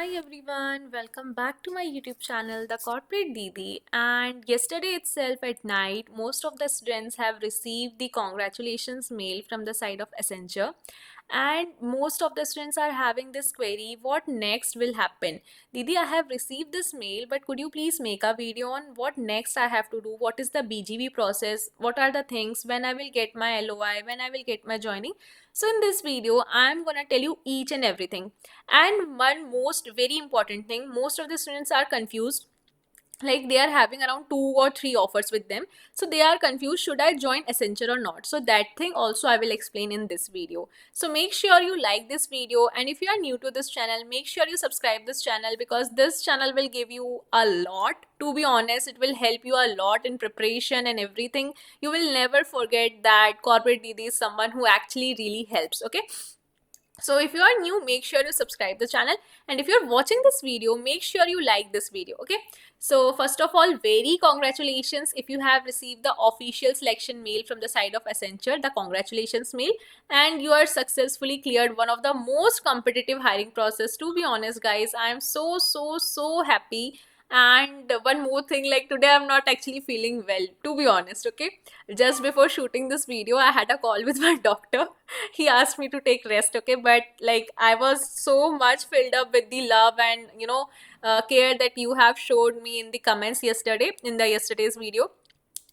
Hi everyone, welcome back to my YouTube channel, The Corporate Didi. And yesterday itself at night, most of the students have received the congratulations mail from the side of Accenture. And most of the students are having this query, what next will happen? Didi, I have received this mail, but could you please make a video on what next I have to do? What is the BGV process? What are the things? When I will get my LOI? When I will get my joining? So in this video, I'm gonna tell you each and everything. And one most very important thing, most of the students are confused, like they are having around 2 or 3 offers with them, so they are confused, should I join Accenture or not? So that thing also I will explain in this video. So make sure you like this video, and if you are new to this channel, make sure you subscribe this channel, because this channel will give you a lot. To be honest, it will help you a lot in preparation and everything. You will never forget that Corporate Didi is someone who actually really helps. Okay, so if you are new, make sure you subscribe the channel, and if you're watching this video, make sure you like this video. Okay, so first of all, very congratulations if you have received the official selection mail from the side of Accenture, the congratulations mail, and you are successfully cleared one of the most competitive hiring process. To be honest guys, I am so happy. And one more thing, like today I'm not actually feeling well, to be honest. Okay, just before shooting this video, I had a call with my doctor. He asked me to take rest. Okay, but like I was so much filled up with the love and care that you have showed me in the comments yesterday, in the yesterday's video.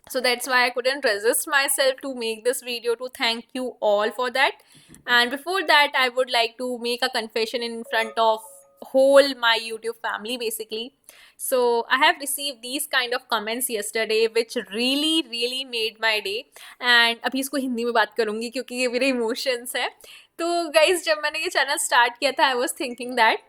So that's why I couldn't resist myself to make this video to thank you all for that. And before that, I would like to make a confession in front of whole my YouTube family basically. So I have received these kind of comments yesterday which really made my day. And अभी इसको हिंदी में बात करूँगी क्योंकि ये मेरे emotions है. तो guys, जब मैंने ये चैनल स्टार्ट किया था, I was thinking that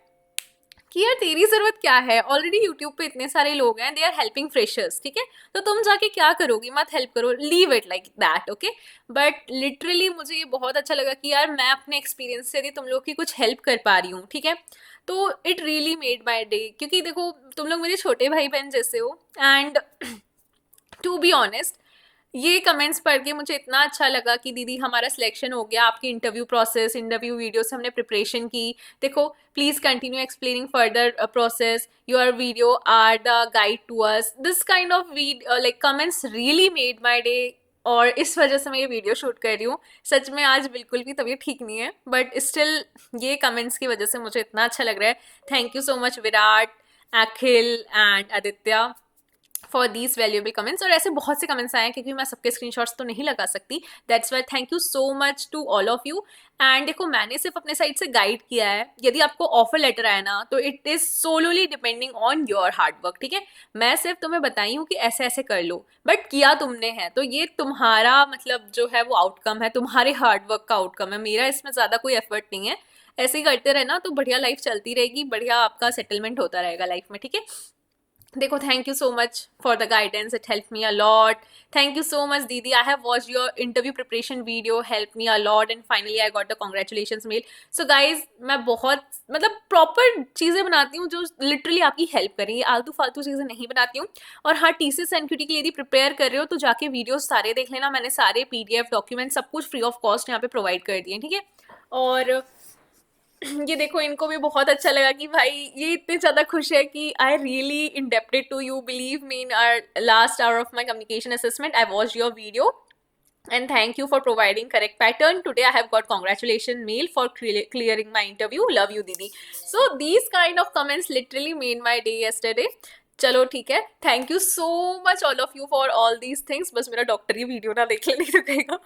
कि यार तेरी ज़रूरत क्या है, ऑलरेडी यूट्यूब पे इतने सारे लोग हैं, दे आर हेल्पिंग फ्रेशर्स, ठीक है, तो तुम जाके क्या करोगी, मत हेल्प करो, leave it like that. Okay, but literally मुझे ये बहुत अच्छा लगा कि यार मैं अपने एक्सपीरियंस से यदि तुम लोग की कुछ हेल्प कर पा रही हूँ, ठीक है, तो it really made my day. क्योंकि देखो, तुम लोग मेरे छोटे भाई बहन जैसे हो. एंड टू बी ऑनेस्ट, ये कमेंट्स पढ़ के मुझे इतना अच्छा लगा कि दीदी हमारा सिलेक्शन हो गया, आपकी इंटरव्यू प्रोसेस, इंटरव्यू वीडियो से हमने प्रिपरेशन की, देखो please continue explaining further process, your video are the guide to us. This kind of like comments really made my day. और इस वजह से मैं ये वीडियो शूट कर रही हूँ. सच में आज बिल्कुल भी तबीयत ठीक नहीं है, बट स्टिल ये कमेंट्स की वजह से मुझे इतना अच्छा लग रहा है. Thank you so much Virat, Akhil and Aditya for these valuable comments. और ऐसे बहुत से कमेंट्स आए हैं, क्योंकि मैं सबके स्क्रीनशॉट्स तो नहीं लगा सकती. That's why thank you so much to all of you. And देखो, मैंने सिर्फ अपने साइड से गाइड किया है. यदि आपको ऑफर लेटर आया ना, तो it is solely depending on your hard work, ठीक है. मैं सिर्फ तुम्हें बताई हूँ कि ऐसे ऐसे कर लो, बट किया तुमने है, तो ये तुम्हारा मतलब जो है वो आउटकम है, तुम्हारे हार्ड वर्क का आउटकम है. मेरा इसमें ज़्यादा कोई एफर्ट नहीं है. ऐसे ही करते रहना तो बढ़िया लाइफ चलती रहेगी, बढ़िया आपका सेटलमेंट होता रहेगा लाइफ में, ठीक है. देखो, thank you so much for the guidance, it help me a lot. Thank you so much दीदी, I have watch your interview preparation video, help me a lot, and finally I got the congratulation mail. So guys, मैं बहुत मतलब proper चीज़ें बनाती हूँ जो literally आपकी help करेंगी, आलतू फालतू चीज़ें नहीं बनाती हूँ. और हाँ, TCS NQT के लिए यदि प्रिपेयर कर रहे हो तो जाके वीडियोस सारे देख लेना. मैंने सारे PDF डॉक्यूमेंट सब कुछ फ्री ऑफ कॉस्ट यहाँ पे प्रोवाइड कर दिए, ठीक है. और ये देखो, इनको भी बहुत अच्छा लगा कि भाई ये इतने ज़्यादा खुश है कि I really indebted to you, believe me, in our last hour of my communication assessment I watch your video and thank you for providing correct pattern. Today I have got congratulation mail for clearing my interview. Love you Didi. So these kind of comments literally made my day yesterday. चलो ठीक है, thank you so much all of you for all these things. बस मेरा doctor की video ना देख ले, नहीं तो कहेगा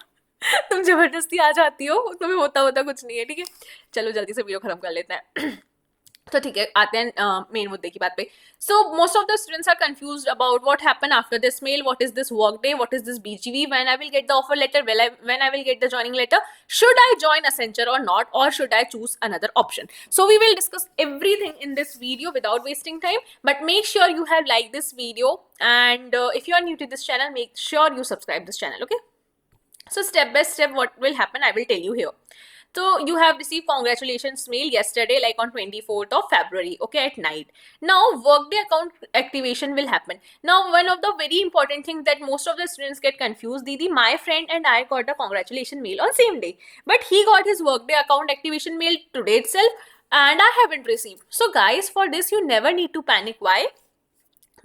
तुम जबरदस्ती आ जाती हो, तुम्हें होता कुछ नहीं है, ठीक है. चलो जल्दी से वीडियो खत्म कर लेते हैं. तो ठीक है, आते हैं मेन मुद्दे की बात पे. So most of the students are confused about what happen after this mail, what is this work day, what is this BGV, when I will get the offer letter, when I will get the joining letter, should I join Accenture or not, or should I choose another option. So we will discuss everything in this video without wasting time, but make sure you have liked this video, and if you are new to this channel, make sure you subscribe this channel. Okay, so step by step what will happen I will tell you here. So you have received congratulations mail yesterday, like on 24th of February, okay, at night. Now workday account activation will happen. Now one of the very important things that most of the students get confused, Didi, my friend and I got a congratulation mail on same day, but he got his workday account activation mail today itself. and I haven't received. So guys, for this you never need to panic. Why?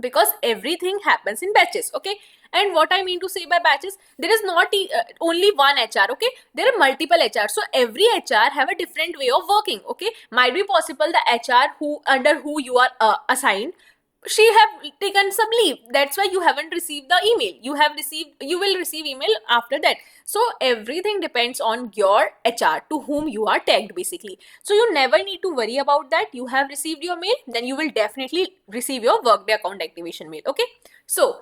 Because everything happens in batches. Okay, and what I mean to say by batches, there is not only one HR. Okay, there are multiple HR, so every HR have a different way of working. Okay, might be possible the HR who under who you are assigned, she have taken some leave, that's why you haven't received the email. You will receive email after that. So everything depends on your HR to whom you are tagged basically. So you never need to worry about that. You have received your mail, then you will definitely receive your Workday account activation mail. Okay, so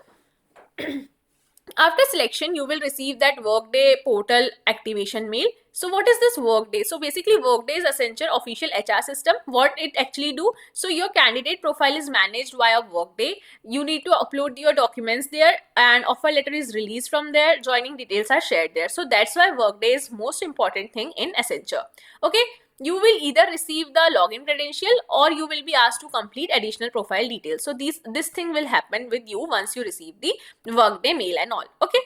after selection, you will receive that Workday portal activation mail. So what is this Workday? So basically Workday is Accenture official HR system. What it actually do? So your candidate profile is managed via Workday. You need to upload your documents there and offer letter is released from there. Joining details are shared there. So that's why Workday is most important thing in Accenture. Okay. You will either receive the login credential or you will be asked to complete additional profile details. So this thing will happen with you once you receive the Workday mail and all. Okay,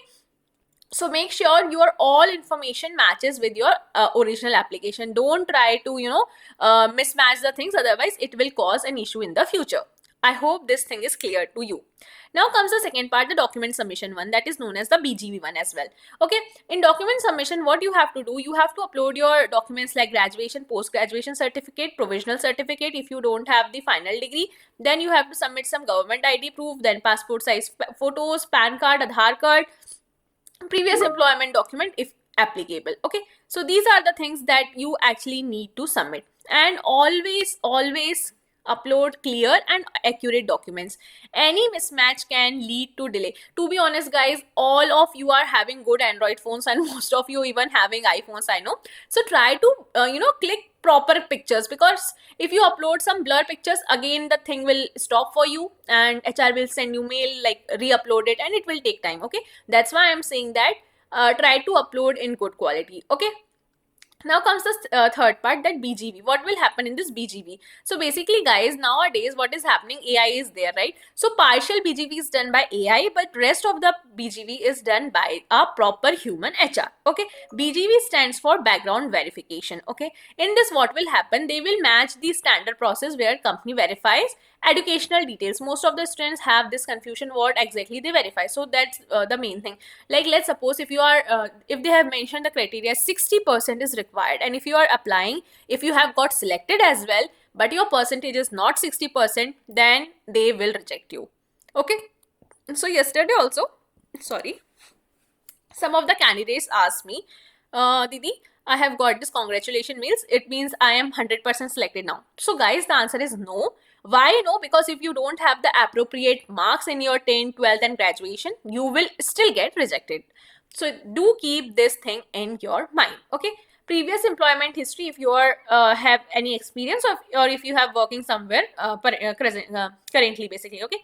so make sure your all information matches with your original application. Don't try to mismatch the things, otherwise it will cause an issue in the future. I hope this thing is clear to you. Now comes the second part, the document submission one, that is known as the BGV one as well. Okay, in document submission, what you have to do, you have to upload your documents like graduation, post-graduation certificate, provisional certificate. If you don't have the final degree, then you have to submit some government ID proof, then passport size photos, PAN card, Aadhaar card, previous employment document if applicable. Okay, so these are the things that you actually need to submit, and always upload clear and accurate documents. Any mismatch can lead to delay. To be honest guys, all of you are having good Android phones and most of you even having iPhones, I know. So try to click proper pictures, because if you upload some blur pictures, again the thing will stop for you and HR will send you mail like re-upload it, and it will take time. Okay, that's why I'm saying that try to upload in good quality. Okay, now comes the third part, that BGV. What will happen in this BGV? So basically guys, nowadays what is happening, AI is there, right? So partial BGV is done by AI, but rest of the BGV is done by a proper human HR. Okay, BGV stands for background verification. Okay, in this what will happen, they will match the standard process where company verifies educational details. Most of the students have this confusion what exactly they verify, so that's the main thing. Like let's suppose if you are if they have mentioned the criteria 60% is required, and if you are applying, if you have got selected as well but your percentage is not 60%, then they will reject you. Okay, so yesterday also, sorry, some of the candidates asked me, Didi, I have got this congratulation mails, it means I am 100% selected now. So guys, the answer is no. Why no? Because if you don't have the appropriate marks in your 10th, 12th and graduation, you will still get rejected. So do keep this thing in your mind. Okay, previous employment history, if you are have any experience or if you have working somewhere currently basically. Okay,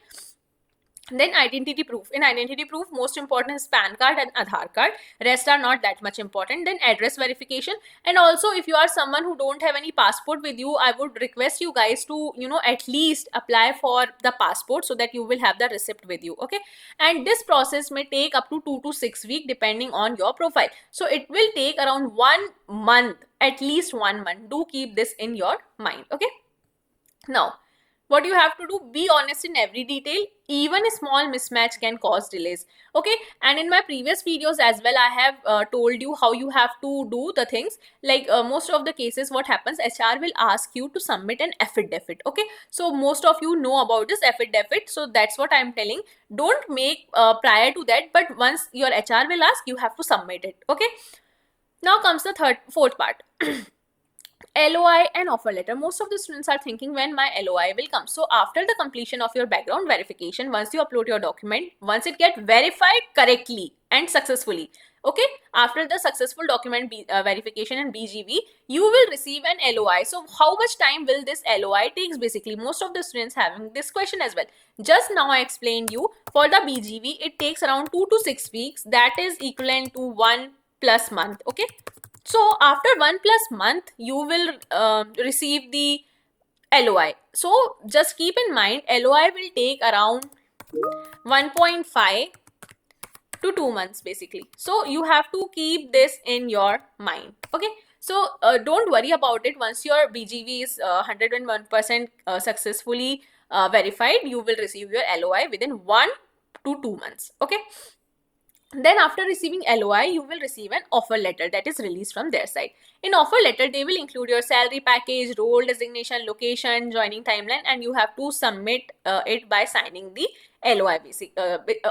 then identity proof. In identity proof, most important is PAN card and Aadhaar card. Rest are not that much important. Then address verification. And also if you are someone who don't have any passport with you, I would request you guys to at least apply for the passport so that you will have the receipt with you. Okay, and this process may take up to 2 to 6 weeks depending on your profile. So it will take around 1 month, at least 1 month. Do keep this in your mind. Okay, now what you have to do, be honest in every detail. Even a small mismatch can cause delays. Okay, and in my previous videos as well, I have told you how you have to do the things. Like most of the cases what happens, HR will ask you to submit an affidavit. Okay, so most of you know about this affidavit, so that's what I'm telling. Don't make prior to that, but once your HR will ask, you have to submit it. Okay, now comes the fourth part. LOI and offer letter. Most of the students are thinking when my LOI will come. So after the completion of your background verification, once you upload your document, once it get verified correctly and successfully, okay, after the successful document verification and BGV, you will receive an LOI. So how much time will this LOI takes? Basically, most of the students having this question as well. Just now I explained you, for the BGV, it takes around 2 to 6 weeks. That is equivalent to 1+ month. Okay, so after 1+ month, you will receive the LOI. So just keep in mind, LOI will take around 1.5 to 2 months basically. So you have to keep this in your mind. Okay, So don't worry about it. Once your BGV is 101% successfully verified, you will receive your LOI within 1 to 2 months. Okay. Then after receiving LOI, you will receive an offer letter that is released from their side. In offer letter, they will include your salary package, role designation, location, joining timeline, and you have to submit it by signing the LOI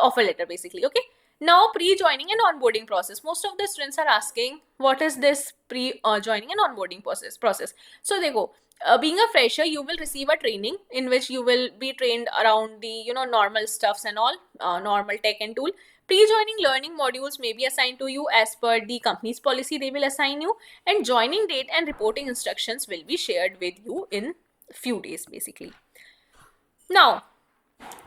offer letter basically. Okay. Now pre-joining and onboarding process. Most of the students are asking, what is this pre-joining and onboarding process? So they go. Being a fresher, you will receive a training in which you will be trained around the normal stuffs and all, normal tech and tool. Pre-joining learning modules may be assigned to you as per the company's policy. They will assign you, and joining date and reporting instructions will be shared with you in few days basically. Now,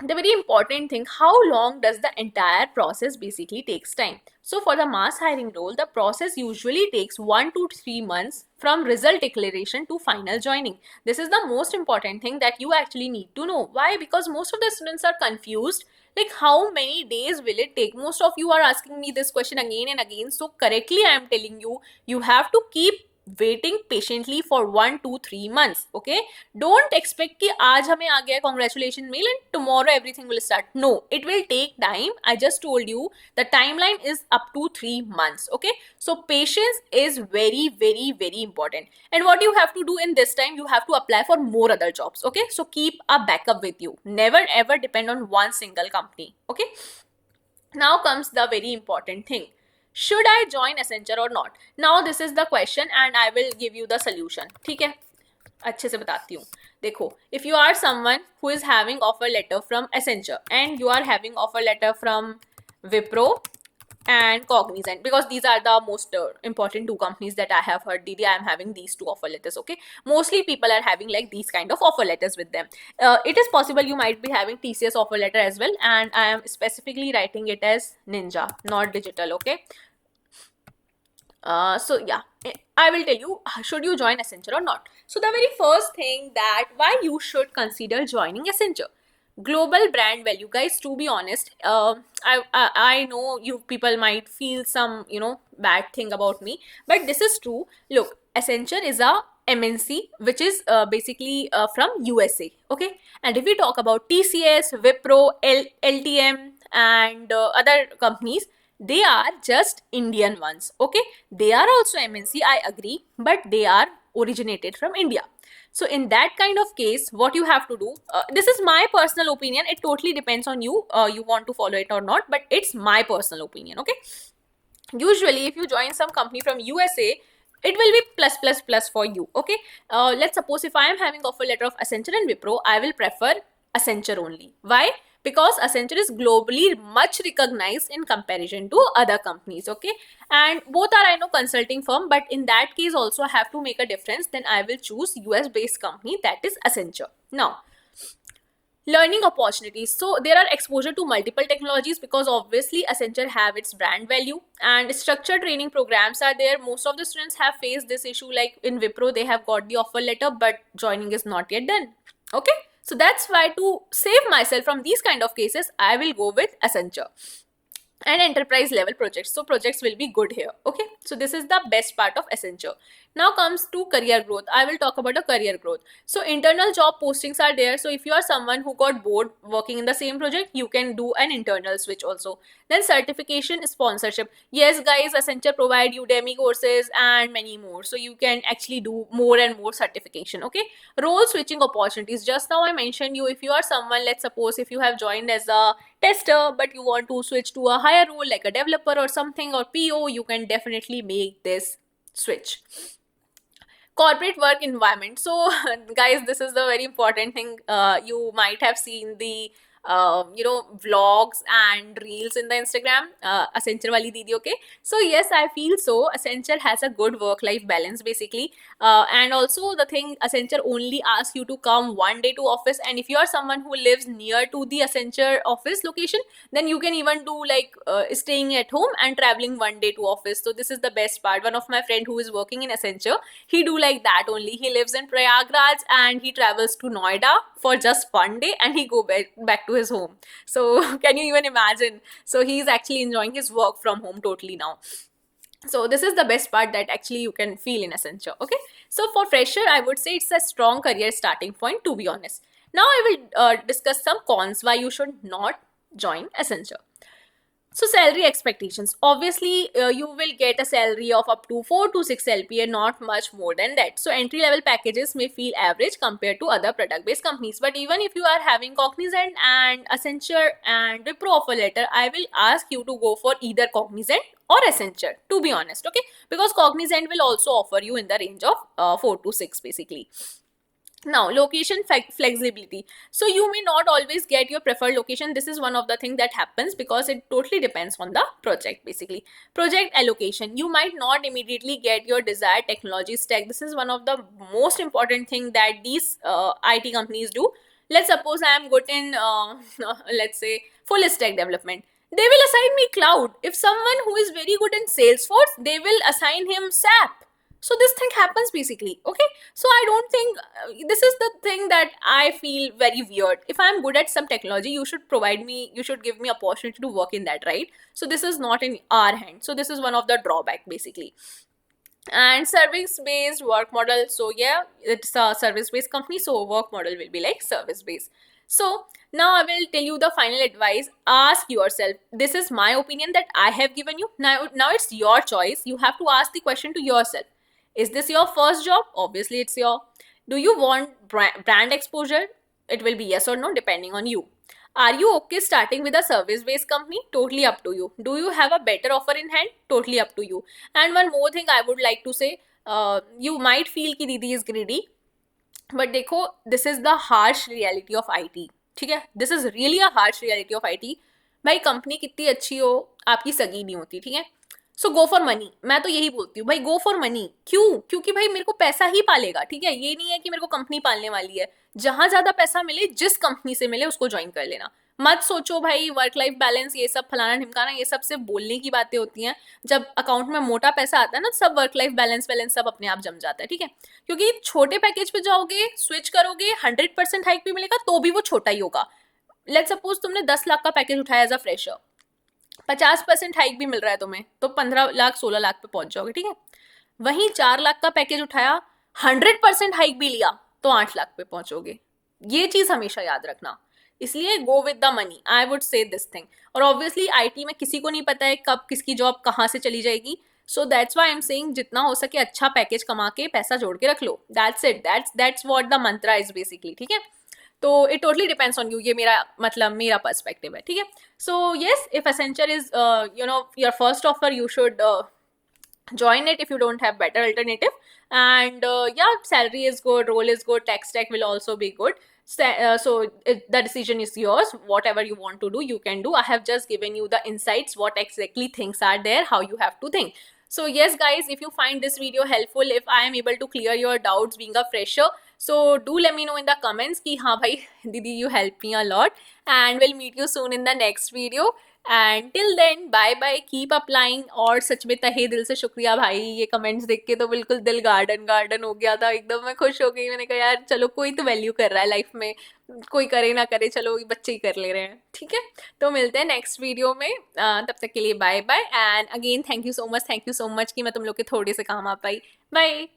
the very important thing, how long does the entire process basically takes time? So for the mass hiring role, the process usually takes 1 to 3 months from result declaration to final joining. This is the most important thing that you actually need to know. Why? Because most of the students are confused, like how many days will it take? Most of you are asking me this question again and again. So correctly I am telling you, you have to keep waiting patiently for 1 to 3 months. Okay, don't expect कि आज हमें आ गया congratulations mail and tomorrow everything will start. No, it will take time. I just told you the timeline is up to 3 months. Okay, so patience is very very important. And what you have to do in this time, you have to apply for more other jobs. Okay, so keep a backup with you. Never ever depend on one single company. Okay, now comes the very important thing. Should I join Accenture or not? Now this is the question and I will give you the solution. ठीक है, अच्छे से बताती हूँ. देखो, if you are someone who is having offer letter from Accenture and you are having offer letter from Wipro and Cognizant, because these are the most important two companies that I have heard, Didi, I am having these two offer letters. Okay, mostly people are having like these kind of offer letters with them. It is possible you might be having TCS offer letter as well, and I am specifically writing it as Ninja, not digital. Okay, so yeah, I will tell you, should you join Accenture or not. So the very first thing that why you should consider joining Accenture. Global brand value, guys. To be honest, I know you people might feel some bad thing about me, but this is true. Look, Accenture is a MNC which is basically from USA. Okay, and if we talk about TCS, Wipro, LTM, and other companies, they are just Indian ones. Okay, they are also MNC, I agree, but they are originated from India. So in that kind of case, what you have to do, this is my personal opinion, it totally depends on you, you want to follow it or not, but it's my personal opinion. Okay, usually if you join some company from USA, it will be plus for you. Okay, let's suppose if I am having offer letter of Accenture and Wipro, I will prefer Accenture only. Why? Because Accenture is globally much recognized in comparison to other companies. Okay, and both are, I know, consulting firm, but in that case also I have to make a difference, then I will choose US based company, that is Accenture. Now, learning opportunities. So there are exposure to multiple technologies because obviously Accenture have its brand value, and structured training programs are there. Most of the students have faced this issue, like in Wipro they have got the offer letter but joining is not yet done. Okay, so that's why to save myself from these kind of cases, I will go with Accenture. And enterprise level projects, so projects will be good here. Okay, so this is the best part of Accenture. Now comes to career growth. I will talk about the career growth. So internal job postings are there, so if you are someone who got bored working in the same project, you can do an internal switch also. Then certification, sponsorship. Yes guys, Accenture provide Udemy courses and many more, so you can actually do more and more certification. Okay, role switching opportunities. Just now I mentioned you, if you are someone, let's suppose if you have joined as a tester but you want to switch to a higher role like a developer or something, or PO, you can definitely make this switch. Corporate work environment. So guys, this is the very important thing. You might have seen the vlogs and reels in the Instagram, Accenture wali didi. Okay, so yes, I feel so Accenture has a good work life balance basically, and also the thing, Accenture only asks you to come 1 day to office, and if you are someone who lives near to the Accenture office location, then you can even do like staying at home and traveling 1 day to office. So this is the best part. One of my friend who is working in Accenture, he do like that only. He lives in Prayagraj and he travels to Noida for just 1 day and he go back to his home. So can you even imagine? So he's actually enjoying his work from home totally now. So this is the best part that actually you can feel in Accenture. Okay, so for fresher, I would say it's a strong career starting point, to be honest. Now I will discuss some cons why you should not join Accenture. So salary expectations. Obviously, you will get a salary of up to 4 to 6 LPA, not much more than that. So entry level packages may feel average compared to other product based companies. But even if you are having Cognizant and Accenture and Wipro offer letter, I will ask you to go for either Cognizant or Accenture, to be honest. Okay, because Cognizant will also offer you in the range of 4 to 6 basically. Now, location flexibility. So you may not always get your preferred location. This is one of the things that happens because it totally depends on the project basically. Project allocation. You might not immediately get your desired technology stack. This is one of the most important thing that these IT companies do. Let's suppose I am good in let's say full stack development. They will assign me cloud. If someone who is very good in Salesforce, they will assign him SAP. So this thing happens basically. Okay, so I don't think this is the thing that I feel very weird. If I'm good at some technology, you should provide me, you should give me opportunity to work in that, right? So this is not in our hand. So this is one of the drawback basically. And service based work model. So yeah, it's a service based company, so work model will be like service based. So now I will tell you the final advice. Ask yourself, this is my opinion that I have given you. Now it's your choice. You have to ask the question to yourself. Is this your first job? Obviously, it's your. Do you want brand exposure? It will be yes or no, depending on you. Are you okay starting with a service based company? Totally up to you. Do you have a better offer in hand? Totally up to you. And one more thing I would like to say, you might feel कि दीदी is greedy, but देखो, this is the harsh reality of IT. ठीक है, this is really a harsh reality of IT. भाई company कितनी अच्छी हो, आपकी सगी नहीं होती. ठीक है, सो गो फॉर मनी. मैं तो यही बोलती हूँ भाई, गो फॉर मनी. क्यों? क्योंकि भाई मेरे को पैसा ही पालेगा. ठीक है, ये नहीं है कि मेरे को कंपनी पालने वाली है. जहां ज्यादा पैसा मिले, जिस कंपनी से मिले उसको ज्वाइन कर लेना. मत सोचो भाई वर्क लाइफ बैलेंस ये सब फलाना ढिमकाना, ये सब सिर्फ बोलने की बातें होती हैं. जब अकाउंट में मोटा पैसा आता है ना, सब वर्क लाइफ बैलेंस बैलेंस सब अपने आप जम जाता है. ठीक है, क्योंकि छोटे पैकेज पे जाओगे, स्विच करोगे, 100% हाइक भी मिलेगा तो भी वो छोटा ही होगा. लेट सपोज तुमने 10 लाख का पैकेज उठाया एज अ फ्रेशर, 50% हाइक भी मिल रहा है तुम्हें, तो 15 लाख 16 लाख पे पहुंच जाओगे. ठीक है, वहीं 4 लाख का पैकेज उठाया, 100% हाइक भी लिया, तो 8 लाख पे पहुंचोगे. ये चीज हमेशा याद रखना. इसलिए go with the money, I would say this thing. और ऑब्वियसली आईटी में किसी को नहीं पता है कब किसकी जॉब कहाँ से चली जाएगी. So that's why I am saying जितना हो सके अच्छा पैकेज कमा के पैसा जोड़ के रख लो. That's it, that's what the mantra is basically. ठीक है, तो it totally depends on you. ये मेरा मतलब मेरा पर्सपेक्टिव है. ठीक है, so yes, if Accenture is your first offer, you should join it if you don't have better alternative. And yeah, salary is good, role is good, tech stack will also be good. So the decision is yours. Whatever you want to do, you can do. I have just given you the insights, what exactly things are there, how you have to think. So yes guys, if you find this video helpful, if I am able to clear your doubts being a fresher, so do let me know in the comments ki हाँ भाई दीदी you helped me a lot. And we'll meet you soon in the next video. And till then bye bye, keep applying. और सच में तहे दिल से शुक्रिया भाई, ये कमेंट्स देख के तो बिल्कुल दिल गार्डन गार्डन हो गया था एकदम. मैं खुश हो गई, मैंने कहा यार चलो कोई तो वैल्यू कर रहा है लाइफ में, कोई करे ना करे, चलो बच्चे ही कर ले रहे हैं. ठीक है, तो मिलते हैं नेक्स्ट वीडियो में. तब तक के लिए bye bye. And again thank you so much कि मैं तुम लोग के थोड़े से काम आ पाई. बाय.